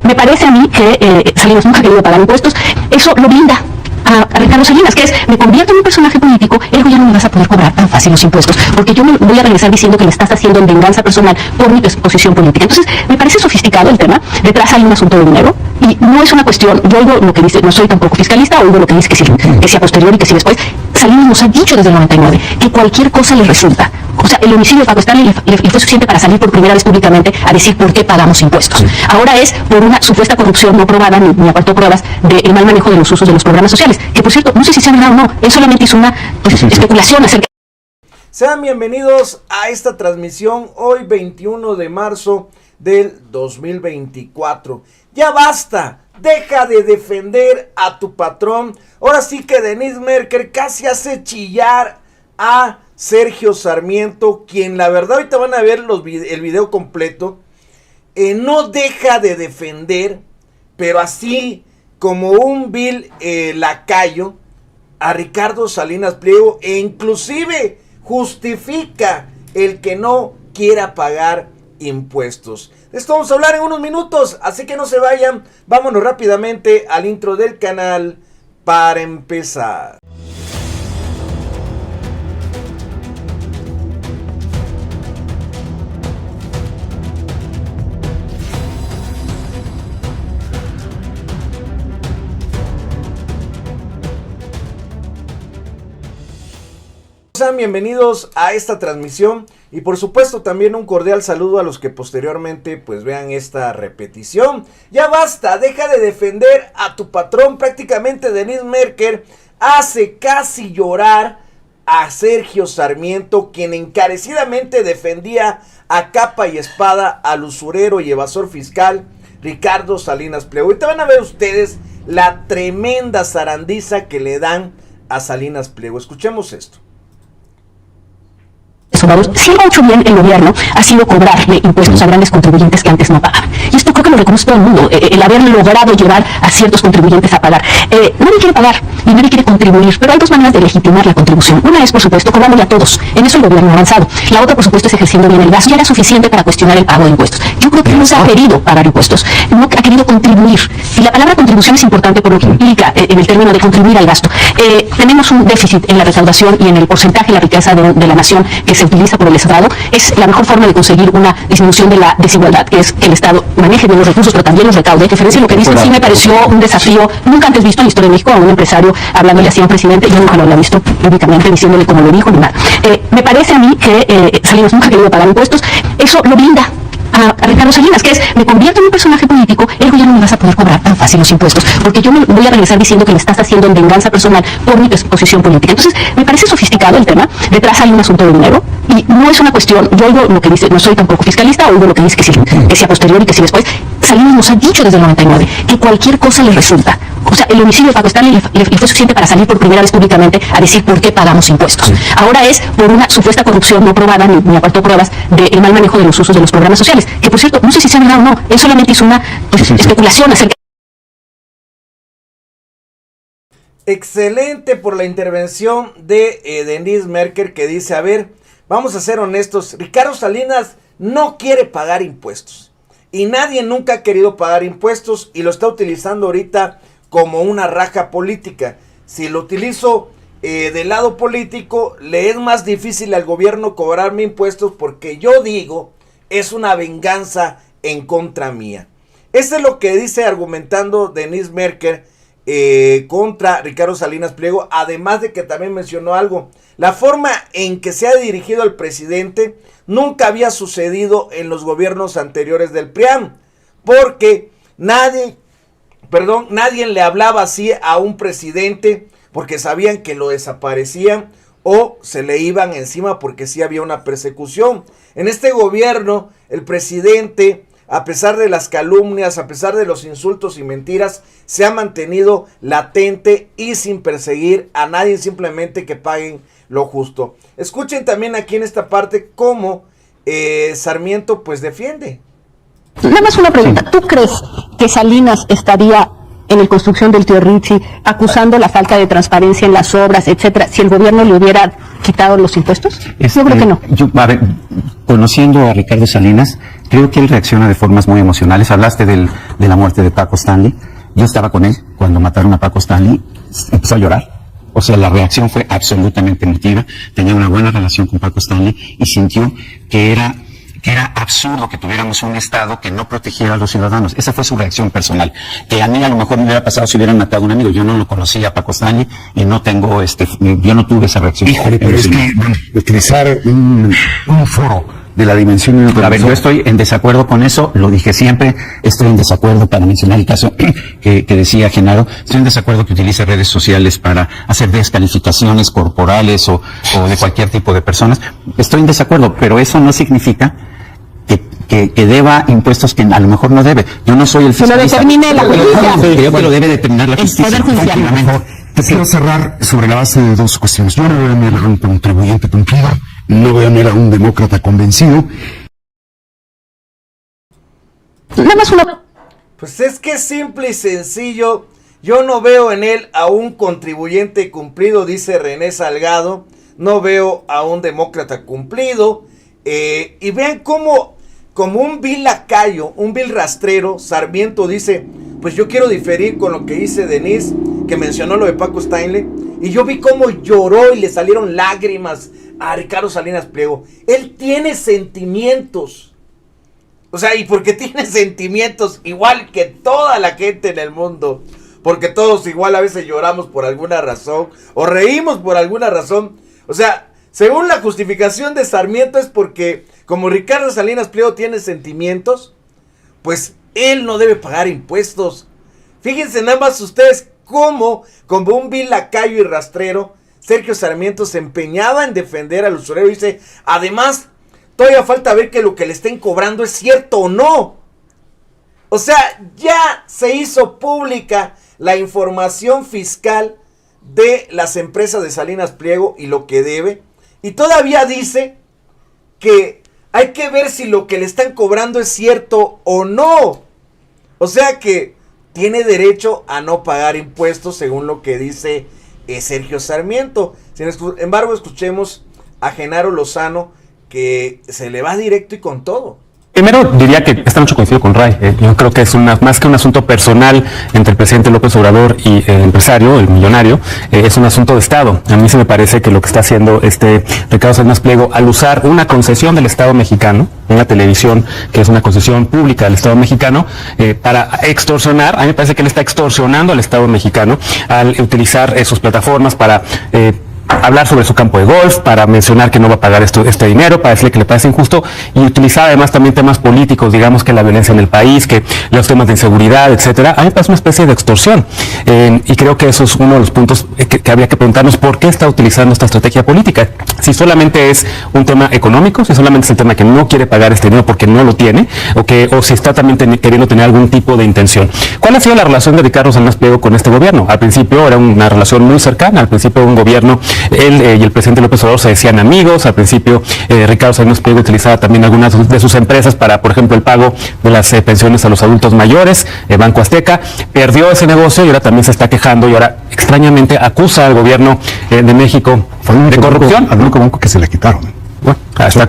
Me parece a mí que Salinas nunca ha querido pagar impuestos. Eso lo blinda a Ricardo Salinas, que es: me convierto en un personaje político, luego ya no me vas a poder cobrar tan fácil los impuestos, porque yo me voy a regresar diciendo que me estás haciendo en venganza personal por mi posición política. Entonces, me parece sofisticado el tema. Detrás hay un asunto de dinero, y no es una cuestión, yo oigo lo que dice, no soy tampoco fiscalista, oigo lo que dice que si a posteriori, que si después. Salinas nos ha dicho desde el 99 que cualquier cosa le resulta. O sea, el homicidio de Paco Stanley le fue suficiente para salir por primera vez públicamente a decir por qué pagamos impuestos. Ahora es por una supuesta corrupción no probada, ni aportó pruebas del mal manejo de los usos de los programas sociales. Que, por cierto, no sé si sea verdad o no, él solamente hizo una especulación acerca. Sean bienvenidos a esta transmisión hoy 21 de marzo del 2024. Ya basta, deja de defender a tu patrón. Ahora sí que Denise Merker casi hace chillar a Sergio Sarmiento, quien la verdad ahorita van a ver el video completo. No deja de defender, pero así como un vil lacayo, a Ricardo Salinas Pliego, e inclusive justifica el que no quiera pagar impuestos. De esto vamos a hablar en unos minutos, así que no se vayan. Vámonos rápidamente al intro del canal para empezar. Sean bienvenidos a esta transmisión y por supuesto también un cordial saludo a los que posteriormente pues vean esta repetición. Ya basta, deja de defender a tu patrón. Prácticamente Denise Merker hace casi llorar a Sergio Sarmiento, quien encarecidamente defendía a capa y espada al usurero y evasor fiscal Ricardo Salinas Pliego. Ahorita van a ver ustedes la tremenda zarandiza que le dan a Salinas Pliego. Escuchemos esto. Si algo ha hecho bien el gobierno ha sido cobrarle impuestos a grandes contribuyentes que antes no pagaban. Y esto creo que lo reconoce todo el mundo, el haber logrado llevar a ciertos contribuyentes a pagar. Nadie quiere pagar y nadie quiere contribuir, pero hay dos maneras de legitimar la contribución. Una es, por supuesto, cobrándole a todos. En eso el gobierno ha avanzado. La otra, por supuesto, es ejerciendo bien el gasto. Ya era suficiente para cuestionar el pago de impuestos. Yo creo que no se ha querido pagar impuestos, no ha querido contribuir. Y la palabra contribución es importante por lo que implica en el término de contribuir al gasto. Tenemos un déficit en la recaudación y en el porcentaje de la riqueza de la nación que se utiliza por el Estado. Es la mejor forma de conseguir una disminución de la desigualdad, que es que el Estado maneje bien los recursos, pero también los recaude. En referencia a lo que dice, sí me pareció un desafío nunca antes visto en la historia de México a un empresario hablándole así a un presidente. Yo nunca lo había visto públicamente diciéndole como lo dijo ni nada. Me parece a mí que Salinas nunca ha querido pagar impuestos. Eso lo blinda a Ricardo Salinas, que es: me convierto en un personaje político, luego ya no me vas a poder cobrar tan fácil los impuestos, porque yo me voy a regresar diciendo que me estás haciendo en venganza personal por mi posición política. Entonces, me parece sofisticado el tema. Detrás hay un asunto de dinero, y no es una cuestión, yo oigo lo que dice, no soy tampoco fiscalista, oigo lo que dice que si a posteriori, que si después. Salinas nos ha dicho desde el 99 que cualquier cosa le resulta. O sea, el homicidio de Paco Stanley le fue suficiente para salir por primera vez públicamente a decir por qué pagamos impuestos. Ahora es por una supuesta corrupción no probada, ni aportó pruebas del mal manejo de los usos de los programas sociales. Que, por cierto, no sé si sea verdad o no, él solamente hizo una especulación acerca. Excelente por la intervención de Denise Merker, que dice: a ver, vamos a ser honestos, Ricardo Salinas no quiere pagar impuestos. Y nadie nunca ha querido pagar impuestos y lo está utilizando ahorita como una raja política. Si lo utilizo del lado político, le es más difícil al gobierno cobrarme impuestos, porque yo digo, es una venganza en contra mía. Eso es lo que dice argumentando Denise Merker contra Ricardo Salinas Pliego, además de que también mencionó algo: la forma en que se ha dirigido al presidente nunca había sucedido en los gobiernos anteriores del PRIAN, porque nadie le hablaba así a un presidente, porque sabían que lo desaparecían o se le iban encima, porque sí había una persecución. En este gobierno, el presidente, a pesar de las calumnias, a pesar de los insultos y mentiras, se ha mantenido latente y sin perseguir a nadie, simplemente que paguen lo justo. Escuchen también aquí en esta parte cómo Sarmiento pues defiende. Nada más una pregunta: ¿tú crees que Salinas estaría en la construcción del Tío Richie acusando la falta de transparencia en las obras, etcétera, si el gobierno le hubiera quitado los impuestos? Yo creo que no. A ver, conociendo a Ricardo Salinas, creo que él reacciona de formas muy emocionales. Hablaste del de la muerte de Paco Stanley. Yo estaba con él cuando mataron a Paco Stanley, empezó a llorar. O sea, la reacción fue absolutamente emotiva. Tenía una buena relación con Paco Stanley y sintió que era absurdo que tuviéramos un Estado que no protegiera a los ciudadanos. Esa fue su reacción personal. Que a mí a lo mejor me hubiera pasado si hubieran matado a un amigo. Yo no lo conocía a Paco Stanley y no tengo yo no tuve esa reacción. Híjole, pero es que, bueno, utilizar un foro de la dimensión de a ver, yo estoy en desacuerdo con eso, lo dije siempre, estoy en desacuerdo para mencionar el caso que decía Genaro, estoy en desacuerdo que utilice redes sociales para hacer descalificaciones corporales o de cualquier tipo de personas. Estoy en desacuerdo, pero eso no significa que deba impuestos que a lo mejor no debe. Yo no soy el fiscalista. Que lo determine la justicia. Creo que lo debe determinar la justicia. El Poder Judicial. Te quiero cerrar sobre la base de dos cuestiones. Yo no voy a mirar a un contribuyente cumplido, no voy a mirar a un demócrata convencido. Nada más una... Pues es que es simple y sencillo. Yo no veo en él a un contribuyente cumplido, dice René Salgado. No veo a un demócrata cumplido. Y vean cómo, como un vil lacayo, un vil rastrero, Sarmiento dice, pues yo quiero diferir con lo que dice Denise, que mencionó lo de Paco Stanley. Y yo vi cómo lloró y le salieron lágrimas a Ricardo Salinas Pliego. Él tiene sentimientos. O sea, y porque tiene sentimientos igual que toda la gente en el mundo. Porque todos igual a veces lloramos por alguna razón. O reímos por alguna razón. O sea, según la justificación de Sarmiento es porque como Ricardo Salinas Pliego tiene sentimientos, pues él no debe pagar impuestos. Fíjense nada más ustedes cómo, como un vil lacayo y rastrero, Sergio Sarmiento se empeñaba en defender al usurero. Dice, además, todavía falta ver que lo que le estén cobrando es cierto o no. O sea, ya se hizo pública la información fiscal de las empresas de Salinas Pliego y lo que debe. Y todavía dice que hay que ver si lo que le están cobrando es cierto o no. O sea que tiene derecho a no pagar impuestos según lo que dice Sergio Sarmiento. Sin embargo, escuchemos a Genaro Lozano, que se le va directo y con todo. Primero diría que esta noche coincido con Ray. Yo creo que es más que un asunto personal entre el presidente López Obrador y el empresario, el millonario, es un asunto de Estado. A mí se me parece que lo que está haciendo Ricardo Salinas Pliego al usar una concesión del Estado mexicano, una televisión que es una concesión pública del Estado mexicano, para extorsionar, a mí me parece que él está extorsionando al Estado mexicano al utilizar sus plataformas para hablar sobre su campo de golf, para mencionar que no va a pagar este dinero, para decirle que le parece injusto, y utilizar además también temas políticos, digamos que la violencia en el país, que los temas de inseguridad, etcétera. A mí me parece una especie de extorsión, y creo que eso es uno de los puntos que habría que preguntarnos por qué está utilizando esta estrategia política. Si solamente es un tema económico, si solamente es el tema que no quiere pagar este dinero porque no lo tiene, o si está también queriendo tener algún tipo de intención. ¿Cuál ha sido la relación de Ricardo Salinas Pliego con este gobierno? Al principio era una relación muy cercana, al principio un gobierno. Él y el presidente López Obrador se decían amigos. Al principio Ricardo Salinas Pliego utilizaba también algunas de sus empresas para, por ejemplo, el pago de las pensiones a los adultos mayores. Banco Azteca perdió ese negocio y ahora también se está quejando y ahora extrañamente acusa al gobierno de México de corrupción. Al único banco que se le quitaron. Bueno,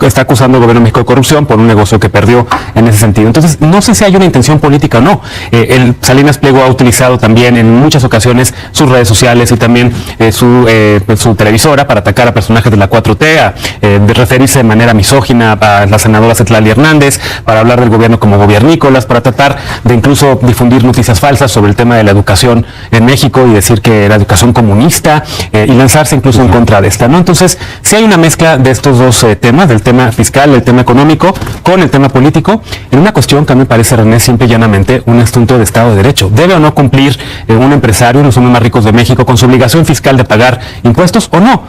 está acusando al gobierno de México de corrupción por un negocio que perdió en ese sentido. Entonces, no sé si hay una intención política o no. El Salinas Pliego ha utilizado también en muchas ocasiones sus redes sociales y también su televisora para atacar a personajes de la 4T, de referirse de manera misógina a la senadora Citlali Hernández, para hablar del gobierno como gobiernícolas, para tratar de incluso difundir noticias falsas sobre el tema de la educación en México y decir que era educación comunista y lanzarse incluso en contra de esta, ¿no? Entonces, si hay una mezcla de estos dos temas, del tema fiscal, del tema económico, con el tema político, en una cuestión que a mí me parece, René, simple y llanamente un asunto de Estado de Derecho. ¿Debe o no cumplir un empresario, los hombres más ricos de México, con su obligación fiscal de pagar impuestos o no?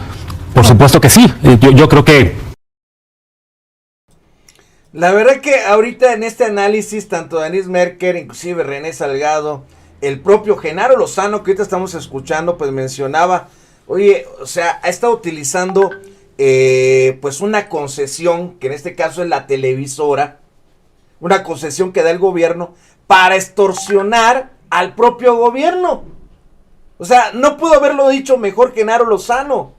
Por supuesto que sí. Yo creo que... La verdad que ahorita en este análisis, tanto Denise Merker, inclusive René Salgado, el propio Genaro Lozano, que ahorita estamos escuchando, pues mencionaba, oye, o sea, ha estado utilizando pues una concesión, que en este caso es la televisora, una concesión que da el gobierno para extorsionar al propio gobierno. O sea, no pudo haberlo dicho mejor Genaro Lozano,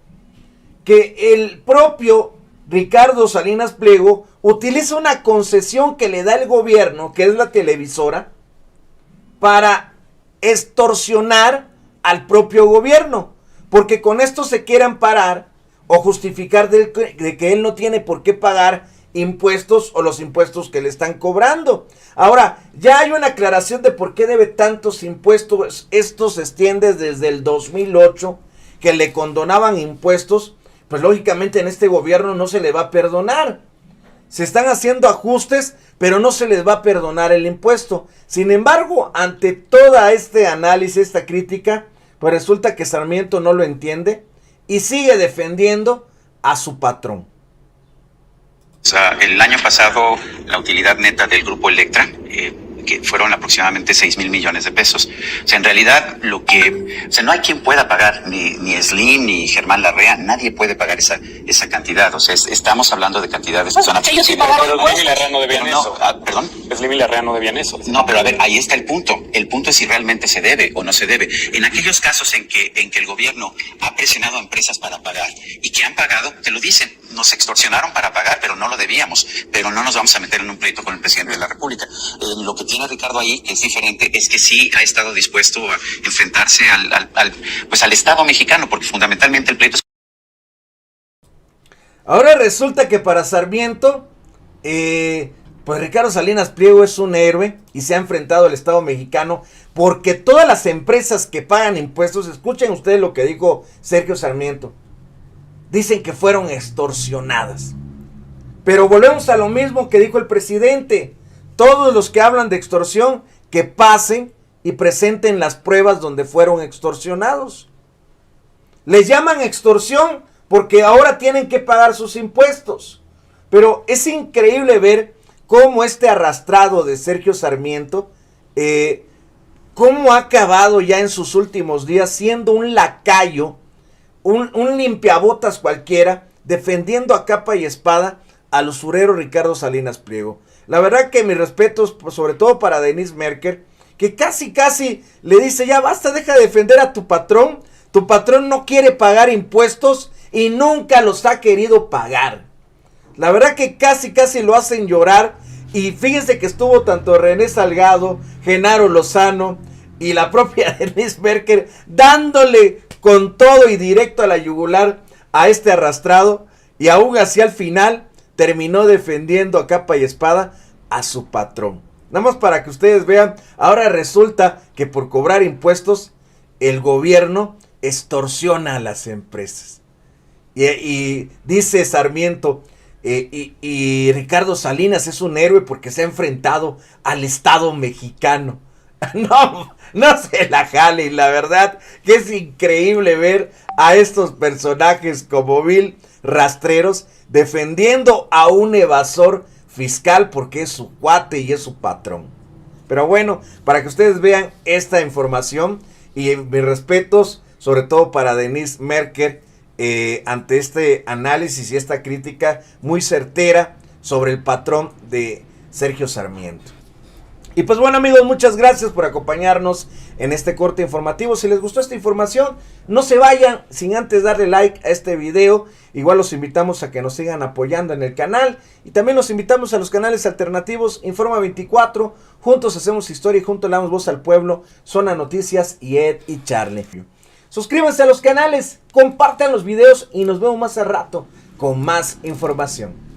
que el propio Ricardo Salinas Pliego utiliza una concesión que le da el gobierno, que es la televisora, para extorsionar al propio gobierno, porque con esto se quiere amparar o justificar de que él no tiene por qué pagar impuestos o los impuestos que le están cobrando. Ahora, ya hay una aclaración de por qué debe tantos impuestos. Esto se extiende desde el 2008, que le condonaban impuestos. Pues lógicamente en este gobierno no se le va a perdonar. Se están haciendo ajustes, pero no se les va a perdonar el impuesto. Sin embargo, ante toda este análisis, esta crítica, pues resulta que Sarmiento no lo entiende y sigue defendiendo a su patrón. O sea, el año pasado la utilidad neta del grupo Electra, que fueron aproximadamente 6,000 millones de pesos. O sea, en realidad no hay quien pueda pagar, ni Slim, ni Germán Larrea, nadie puede pagar esa cantidad. O sea, estamos hablando de cantidades que son ellos sí pagaron pero Slim y Larrea no debían eso. ¿Perdón? Slim y Larrea no debían eso. No, pero a ver, ahí está el punto. El punto es si realmente se debe o no se debe. En aquellos casos en que el gobierno ha presionado a empresas para pagar y que han pagado, te lo dicen, nos extorsionaron para pagar, pero no lo debíamos. Pero no nos vamos a meter en un pleito con el presidente de la República. Lo que tiene Ricardo ahí, que es diferente, es que sí ha estado dispuesto a enfrentarse al Estado mexicano, porque fundamentalmente el pleito es... Ahora resulta que para Sarmiento, pues Ricardo Salinas Pliego es un héroe y se ha enfrentado al Estado mexicano, porque todas las empresas que pagan impuestos, escuchen ustedes lo que dijo Sergio Sarmiento, dicen que fueron extorsionadas. Pero volvemos a lo mismo que dijo el presidente. Todos los que hablan de extorsión, que pasen y presenten las pruebas donde fueron extorsionados. Les llaman extorsión porque ahora tienen que pagar sus impuestos. Pero es increíble ver cómo este arrastrado de Sergio Sarmiento, cómo ha acabado ya en sus últimos días siendo un lacayo, un limpiabotas cualquiera, defendiendo a capa y espada al usurero Ricardo Salinas Pliego. La verdad que mis respetos, sobre todo para Denise Merker, que casi le dice, ya basta, deja de defender a tu patrón no quiere pagar impuestos y nunca los ha querido pagar. La verdad que casi lo hacen llorar, y fíjense que estuvo tanto René Salgado, Genaro Lozano y la propia Denise Merker dándole con todo y directo a la yugular a este arrastrado, y aún así al final terminó defendiendo a capa y espada a su patrón. Nada más para que ustedes vean, ahora resulta que por cobrar impuestos el gobierno extorsiona a las empresas. Y dice Sarmiento, y Ricardo Salinas es un héroe porque se ha enfrentado al Estado mexicano. No se la jale, y la verdad que es increíble ver a estos personajes como vil rastreros defendiendo a un evasor fiscal porque es su cuate y es su patrón. Pero bueno, para que ustedes vean esta información, y mis respetos sobre todo para Denise Merker ante este análisis y esta crítica muy certera sobre el patrón de Sergio Sarmiento. Y pues bueno amigos, muchas gracias por acompañarnos en este corte informativo. Si les gustó esta información, no se vayan sin antes darle like a este video. Igual los invitamos a que nos sigan apoyando en el canal, y también los invitamos a los canales alternativos Informa 24, Juntos Hacemos Historia y Juntos le damos voz al pueblo, Zona Noticias y Ed y Charlie. Suscríbanse a los canales, compartan los videos y nos vemos más al rato con más información.